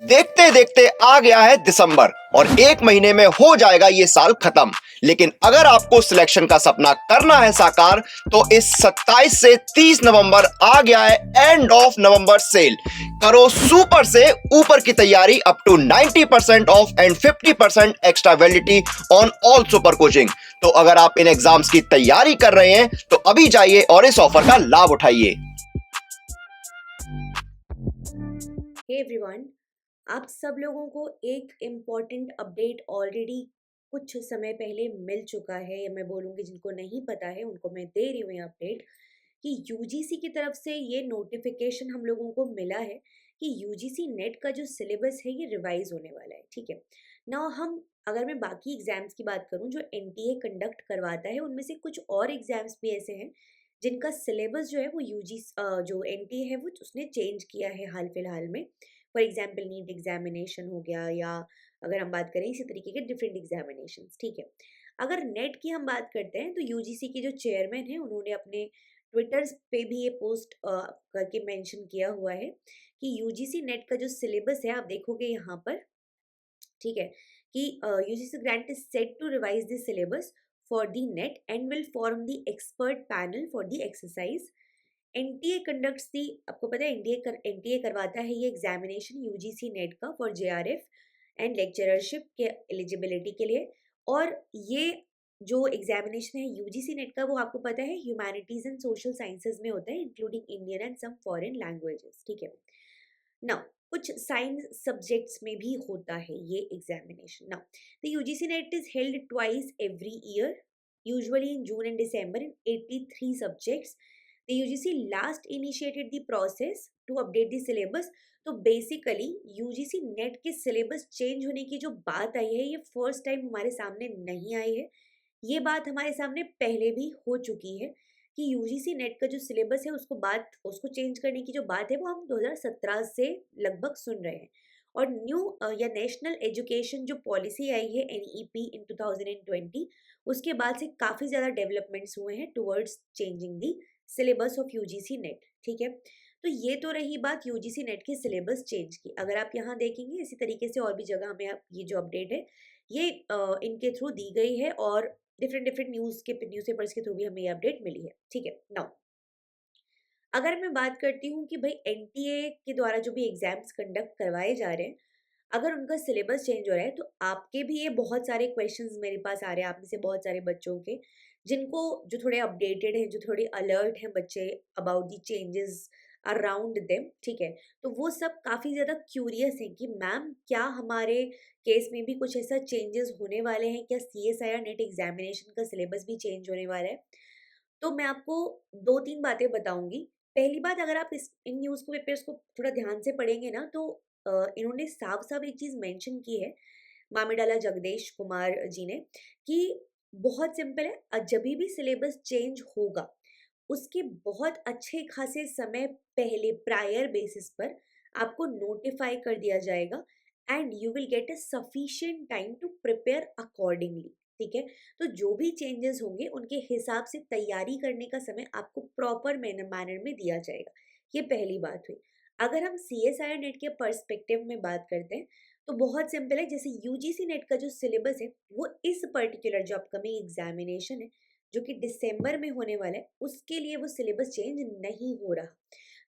देखते देखते आ गया है दिसंबर और एक महीने में हो जाएगा ये साल खत्म। लेकिन अगर आपको सिलेक्शन का सपना करना है साकार तो इस 27 से 30 नवंबर आ गया है एंड ऑफ नवंबर सेल। करो सुपर से ऊपर की तैयारी up to 90% off and 50% extra validity on all super coaching. तो अगर आप इन एग्जाम्स की तैयारी कर रहे हैं तो अभी जाइए और इस ऑफर का लाभ उठाइए। हे एवरीवन, आप सब लोगों को एक इम्पॉर्टेंट अपडेट ऑलरेडी कुछ समय पहले मिल चुका है, या मैं बोलूँगी जिनको नहीं पता है उनको मैं दे रही हूँ ये अपडेट कि यूजीसी की तरफ से ये नोटिफिकेशन हम लोगों को मिला है कि यूजीसी नेट का जो सिलेबस है ये रिवाइज होने वाला है। ठीक है ना। हम अगर मैं बाकी एग्जाम्स की बात करूँ जो एनटीए कंडक्ट करवाता है, उनमें से कुछ और एग्जाम्स भी ऐसे हैं जिनका सिलेबस जो है वो यूजी जो एनटीए है वो उसने चेंज किया है हाल फिलहाल में। फॉर एग्जाम्पल नीट एग्जामिनेशन हो गया, या अगर हम बात करें इसी तरीके के डिफरेंट एग्जामिनेशन। ठीक है, अगर नेट की हम बात करते हैं तो यूजीसी के जो चेयरमैन हैं उन्होंने अपने ट्विटर पे भी ये पोस्ट करके मेंशन किया हुआ है कि यूजीसी नेट का जो सिलेबस है आप देखोगे यहाँ पर। ठीक है, कि UGC grant is set to revise the syllabus for the NET and will form the expert panel for the exercise. NTA conducts the, आपको पता है एनटीए करवाता है ये एग्जामिनेशन यूजीसी नेट का फॉर जेआरएफ एंड लेक्चररशिप के eligibility के लिए। और ये जो एग्जामिनेशन है यूजीसी नेट का वो आपको पता है ह्यूमैनिटीज एंड सोशल साइंसेज में होता है, including Indian and some foreign languages. ठीक है ना, कुछ साइंस सब्जेक्ट्स में भी होता है ये एग्जामिनेशन ना। The UGC net is held twice every year, usually in June and December in 83 subjects. The UGC last initiated the process to update the syllabus. तो बेसिकली यूजीसी नेट के syllabus change होने की जो बात आई है ये first time हमारे सामने नहीं आई है। ये बात हमारे सामने पहले भी हो चुकी है कि यूजीसी नेट का जो सिलेबस है उसको चेंज करने की जो बात है वो हम 2017 से लगभग सुन रहे हैं। और न्यू या नेशनल एजुकेशन जो पॉलिसी आई है एनईपी इन 2020, उसके बाद से काफ़ी ज़्यादा डेवलपमेंट्स हुए हैं towards changing the syllabus of UGC net. ठीक है, तो ये तो रही बात यूजीसी नेट के सिलेबस चेंज की। अगर आप यहाँ देखेंगे इसी तरीके से और भी जगह हमें आप ये जो अपडेट है ये इनके थ्रू दी गई है, और डिफरेंट डिफरेंट न्यूज़पेपर्स के थ्रू भी हमें ये अपडेट मिली है। ठीक है, नाउ अगर मैं बात करती हूँ कि भाई एनटीए के द्वारा जो भी एग्जाम्स कंडक्ट करवाए जा रहे हैं, अगर उनका सिलेबस चेंज हो रहा है तो आपके भी ये बहुत सारे क्वेश्चंस मेरे पास आ रहे हैं, आप में से बहुत सारे बच्चों के, जिनको जो थोड़े अपडेटेड हैं, जो थोड़े अलर्ट हैं बच्चे about the changes around them. ठीक है, तो वो सब काफ़ी ज़्यादा क्यूरियस हैं कि मैम क्या हमारे केस में भी कुछ ऐसा चेंजेस होने वाले हैं, क्या सीएसआईआर नेट एग्जामिनेशन का सिलेबस भी चेंज होने वाला है। तो मैं आपको 2-3 बातें बताऊँगी। पहली बात, अगर आप इस इन न्यूज़ को पेपर्स को थोड़ा ध्यान से पढ़ेंगे ना तो इन्होंने साफ-साफ एक चीज़ मेंशन की है, मामिडाला जगदेश कुमार जी ने, कि बहुत सिंपल है, जभी भी सिलेबस चेंज होगा, उसके बहुत अच्छे खासे समय पहले प्रायर बेसिस पर आपको नोटिफ़ाई कर दिया जाएगा and you will get a sufficient time to prepare accordingly. ठीक है, तो जो भी चेंजेस होंगे उनके हिसाब से तैयारी करने का समय आपको प्रॉपर मैनर में दिया जाएगा। ये पहली बात हुई। अगर हम सीएसआईआर नेट के पर्सपेक्टिव में बात करते हैं तो बहुत सिंपल है, जैसे यूजीसी नेट का जो सिलेबस है वो इस पर्टिकुलर जो अपकमिंग एग्जामिनेशन है जो कि दिसंबर में होने वाला है उसके लिए वो सिलेबस चेंज नहीं हो रहा।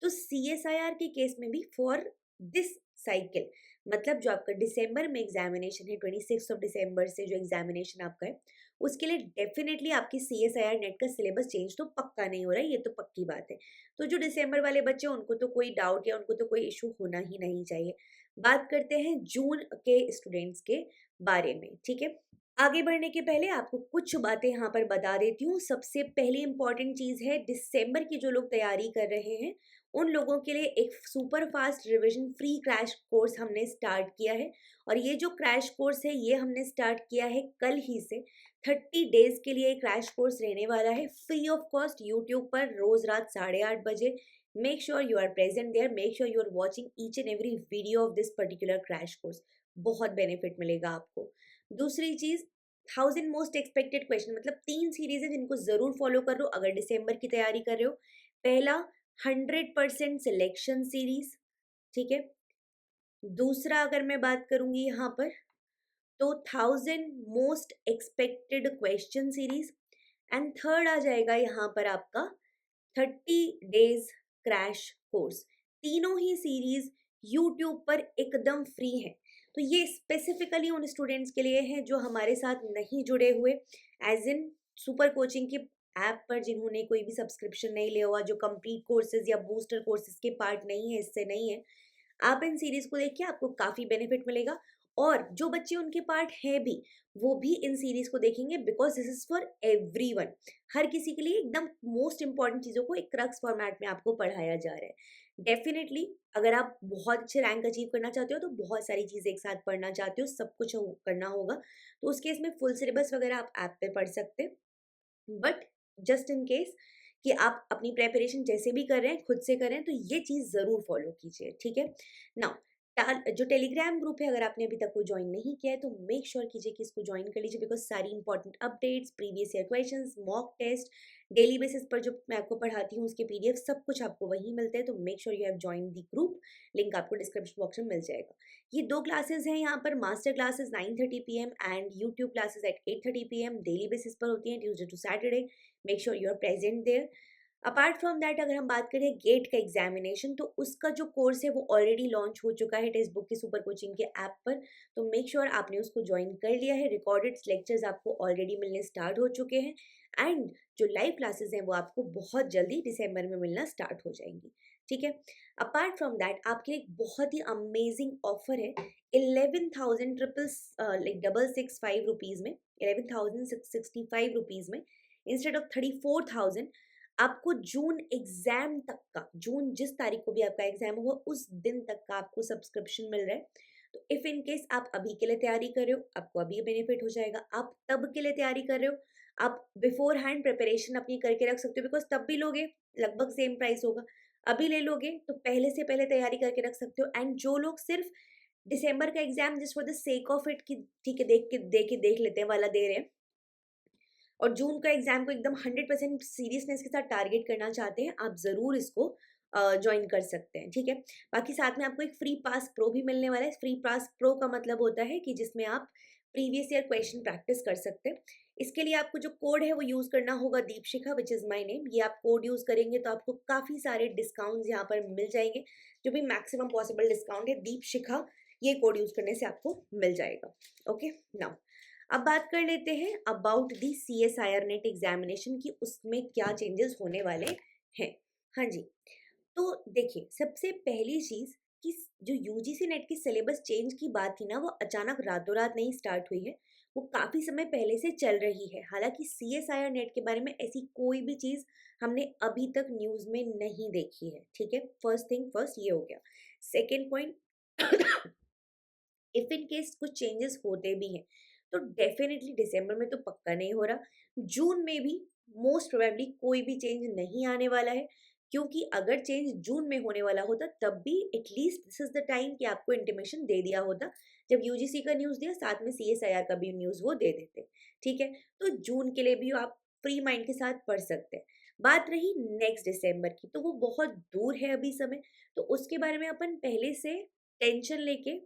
तो सीएसआईआर के केस में भी फॉर दिस साइकिल, मतलब जो आपका दिसंबर में एग्जामिनेशन है, 26 दिसंबर से जो एग्जामिनेशन आपका है उसके लिए डेफिनेटली आपकी सीएसआईआर नेट का सिलेबस चेंज तो पक्का नहीं हो रहा है, ये तो पक्की बात है। तो जो दिसंबर वाले बच्चे हैं उनको तो कोई डाउट या उनको तो कोई इशू होना ही नहीं चाहिए। बात करते हैं जून के स्टूडेंट्स के बारे में। ठीक है, आगे बढ़ने के पहले आपको कुछ बातें यहाँ पर बता देती हूँ। सबसे पहली इंपॉर्टेंट चीज़ है, दिसंबर की जो लोग तैयारी कर रहे हैं उन लोगों के लिए एक super fast revision free crash course हमने स्टार्ट किया है। और ये जो क्रैश कोर्स है ये हमने स्टार्ट किया है कल ही से। 30 डेज के लिए क्रैश कोर्स रहने वाला है फ्री ऑफ कॉस्ट यूट्यूब पर रोज रात 8:30 बजे। Make sure you are present there, make sure you are watching each and every video of this particular crash course. बहुत बेनिफिट मिलेगा आपको। दूसरी चीज़, 1000 मोस्ट एक्सपेक्टेड क्वेश्चन, मतलब 3 सीरीज है जिनको जरूर फॉलो कर लो अगर दिसंबर की तैयारी कर रहे हो। पहला, 100% सिलेक्शन सीरीज। ठीक है, दूसरा अगर मैं बात करूंगी यहाँ पर, तो 1000 most expected question series, and third आ जाएगा यहाँ पर आपका 30 डेज क्रैश कोर्स। तीनों ही सीरीज यूट्यूब पर एकदम फ्री है। तो ये स्पेसिफिकली उन स्टूडेंट्स के लिए है जो हमारे साथ नहीं जुड़े हुए, एज इन सुपर कोचिंग के ऐप पर जिन्होंने कोई भी सब्सक्रिप्शन नहीं लिया हुआ, जो कंप्लीट कोर्सेज या बूस्टर कोर्सेज के पार्ट नहीं है, इससे नहीं है। आप इन सीरीज को देखिए, आपको काफी बेनिफिट मिलेगा। और जो बच्चे उनके पार्ट है भी, वो भी इन सीरीज को देखेंगे, because this is for everyone. हर किसी के लिए एकदम मोस्ट इंपॉर्टेंट चीजों को एक क्रक्स फॉर्मेट में आपको पढ़ाया जा रहा है। डेफिनेटली अगर आप बहुत अच्छे रैंक अचीव करना चाहते हो, तो बहुत सारी चीजें एक साथ पढ़ना चाहते हो, सब कुछ करना होगा, तो उस केस में फुल सिलेबस वगैरह आप ऐप पे पढ़ सकते हैं। बट जस्ट इन केस कि आप अपनी प्रेपरेशन जैसे भी कर रहे हैं, खुद से कर रहे हैं, तो ये चीज़ ज़रूर फॉलो कीजिए, ठीक है। नाउ जो टेलीग्राम ग्रुप है, अगर आपने अभी तक कोई ज्वाइन नहीं किया है, तो मेक श्योर कीजिए कि इसको ज्वाइन कर लीजिए, बिकॉज सारी important updates, previous year questions, mock test, daily basis पर जो मैं आपको पढ़ाती हूँ उसके पीडीएफ सब कुछ आपको वहीं मिलते हैं। तो make sure you have join the group, link आपको डिस्क्रिप्शन बॉक्स में मिल जाएगा। ये 2 क्लासेस हैं यहाँ पर, master classes 9:30 PM and YouTube classes at 8:30 PM, daily basis पर होती हैं, Tuesday to Saturday. Make sure you are present there. Apart from that, अगर हम बात करें गेट का एग्जामिनेशन, तो उसका जो कोर्स है वो ऑलरेडी लॉन्च हो चुका है टेक्स्ट बुक के सुपर कोचिंग के ऐप पर। तो मेक श्योर आपने उसको ज्वाइन कर लिया है। रिकॉर्डेड लेक्चर्स आपको ऑलरेडी मिलने स्टार्ट हो चुके हैं, एंड जो लाइव क्लासेस हैं वो आपको बहुत जल्दी दिसंबर में मिलना स्टार्ट हो जाएंगी, ठीक है। अपार्ट फ्रॉम दैट, आपके लिए एक बहुत ही अमेजिंग ऑफर है। 11,000 लाइक 665 रुपीज़ में, 11,665 रुपीज़ में, इंस्टेड ऑफ 34,000, आपको जून एग्जाम तक का, जून जिस तारीख को भी आपका एग्जाम होगा उस दिन तक का आपको सब्सक्रिप्शन मिल रहा है। तो इफ इन केस आप अभी के लिए तैयारी कर रहे हो, आपको अभी बेनिफिट हो जाएगा। आप तब के लिए तैयारी कर रहे हो, आप बिफोर हैंड प्रिपरेशन अपनी करके रख सकते हो, बिकॉज तब भी लोगे लगभग सेम प्राइस होगा। अभी ले लोगे तो पहले से पहले तैयारी करके रख सकते हो। एंड जो लोग सिर्फ दिसंबर का exam just for the sake of it, कि ठीक है देख लेते हैं वाला दे रहे हैं, और जून का एग्जाम को एकदम 100% सीरियसनेस के साथ टारगेट करना चाहते हैं, आप ज़रूर इसको ज्वाइन कर सकते हैं, ठीक है। बाकी साथ में आपको एक फ्री पास प्रो भी मिलने वाला है। फ्री पास प्रो का मतलब होता है कि जिसमें आप प्रीवियस ईयर क्वेश्चन प्रैक्टिस कर सकते हैं। इसके लिए आपको जो कोड है वो यूज़ करना होगा, Deepshikha, which is my name. ये आप कोड यूज़ करेंगे तो आपको काफ़ी सारे डिस्काउंट्स यहाँ पर मिल जाएंगे, जो भी मैक्सिमम पॉसिबल डिस्काउंट है, दीपशिखा ये कोड यूज़ करने से आपको मिल जाएगा। ओके, नाउ अब बात कर लेते हैं about the CSIR net examination की, उसमें क्या चेंजेस होने वाले हैं। हाँ जी, तो देखिए, सबसे पहली चीज़ कि जो UGC नेट की सिलेबस चेंज की बात थी ना, वो अचानक रातों रात नहीं स्टार्ट हुई है, वो काफ़ी समय पहले से चल रही है। हालांकि CSIR नेट के बारे में ऐसी कोई भी चीज़ हमने अभी तक न्यूज़ में नहीं देखी है, ठीक है। फर्स्ट थिंग फर्स्ट, ये हो गया। Second point, if in case कुछ चेंजेस होते भी हैं तो डेफिनेटली दिसंबर में तो पक्का नहीं हो रहा, जून में भी मोस्ट प्रोबेबली कोई भी चेंज नहीं आने वाला है। क्योंकि अगर चेंज जून में होने वाला होता तब भी at least this is the time कि आपको इंटीमेशन दे दिया होता। जब UGC का न्यूज़ दिया, साथ में CSIR का भी न्यूज़ वो दे देते, ठीक है। तो जून के लिए भी आप फ्री माइंड के साथ पढ़ सकते हैं। बात रही नेक्स्ट दिसंबर की, तो वो बहुत दूर है अभी समय, तो उसके बारे में अपन पहले से टेंशन लेके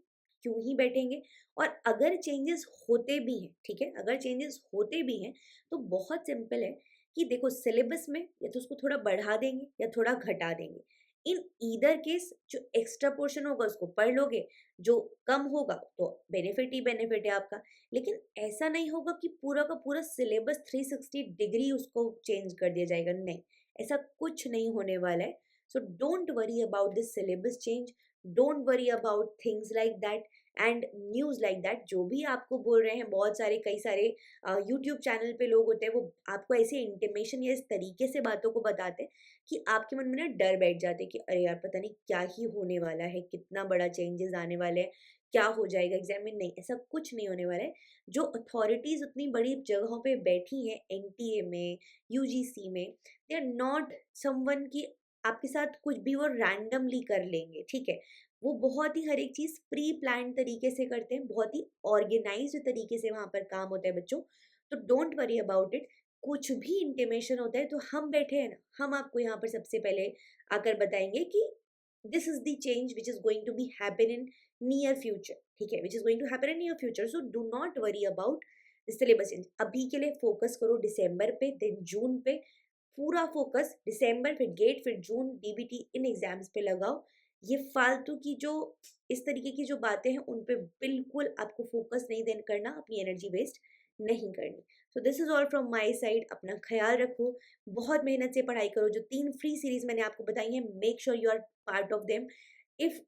क्यों ही बैठेंगे। और अगर चेंजेस होते भी हैं, ठीक है, अगर चेंजेस होते भी हैं तो बहुत सिंपल है कि देखो, सिलेबस में या तो उसको थोड़ा बढ़ा देंगे या थोड़ा घटा देंगे। इन ईदर केस जो एक्स्ट्रा पोर्शन होगा उसको पढ़ लोगे, जो कम होगा तो बेनिफिट ही बेनिफिट है आपका। लेकिन ऐसा नहीं होगा कि पूरा का पूरा सिलेबस 360 डिग्री उसको चेंज कर दिया जाएगा, नहीं, ऐसा कुछ नहीं होने वाला है। So don't worry about this syllabus change, don't worry about things like that and news like that. जो भी आपको बोल रहे हैं, बहुत सारे कई सारे यूट्यूब चैनल पे लोग होते हैं, वो आपको ऐसे इंटीमेशन या इस तरीके से बातों को बताते हैं कि आपके मन में ना डर बैठ जाते हैं कि अरे यार, पता नहीं क्या ही होने वाला है, कितना बड़ा चेंजेस आने वाले हैं, क्या हो जाएगा एग्जाम में। नहीं, ऐसा कुछ नहीं होने वाला है। जो अथॉरिटीज़ उतनी बड़ी जगहों पे बैठी हैं, NTA में, UGC में, दे आर नॉट समवन की आपके साथ कुछ भी वो रैंडमली कर लेंगे, ठीक है। वो बहुत ही हर एक चीज़ प्री प्लान तरीके से करते हैं, बहुत ही ऑर्गेनाइज्ड तरीके से वहाँ पर काम होता है बच्चों। तो डोंट वरी अबाउट इट। कुछ भी इंटीमेशन होता है तो हम बैठे हैं ना, हम आपको यहाँ पर सबसे पहले आकर बताएंगे कि this is the change which is going to be happen in near future, ठीक है, which is going to happen in near future. So do not worry about the syllabus change. अभी के लिए फोकस करो दिसंबर पे, देन जून पे. पूरा focus दिसंबर, फिर गेट, फिर जून, डीबीटी, इन एग्जाम्स पे लगाओ. ये फालतू की जो इस तरीके की जो बातें हैं उन पे बिल्कुल आपको फोकस नहीं देन करना, अपनी एनर्जी वेस्ट नहीं करनी. So this is all from my side. अपना ख्याल रखो, बहुत मेहनत से पढ़ाई करो. जो 3 फ्री सीरीज मैंने आपको बताई हैं, make sure you are part of them. If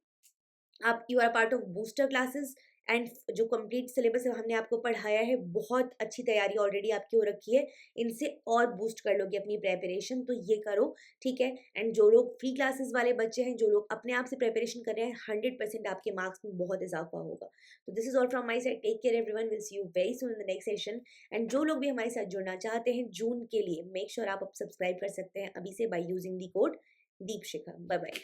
आप you are part of booster classes and जो कंप्लीट सिलेबस हमने आपको पढ़ाया है, बहुत अच्छी तैयारी ऑलरेडी आपकी हो रखी है. इनसे और बूस्ट कर लोगे अपनी प्रेपरेशन, तो ये करो, ठीक है. एंड जो लोग फ्री क्लासेस वाले बच्चे हैं, जो लोग अपने आप से प्रेपरेशन कर रहे हैं, 100% आपके मार्क्स में बहुत इजाफा होगा. तो this is all from my side. Take care everyone, will see you very soon in the next session. And जो लोग भी हमारे साथ जुड़ना चाहते हैं जून के लिए, मेक श्योर आप सब्सक्राइब कर सकते हैं अभी से by using the code Deepshikha. Bye bye.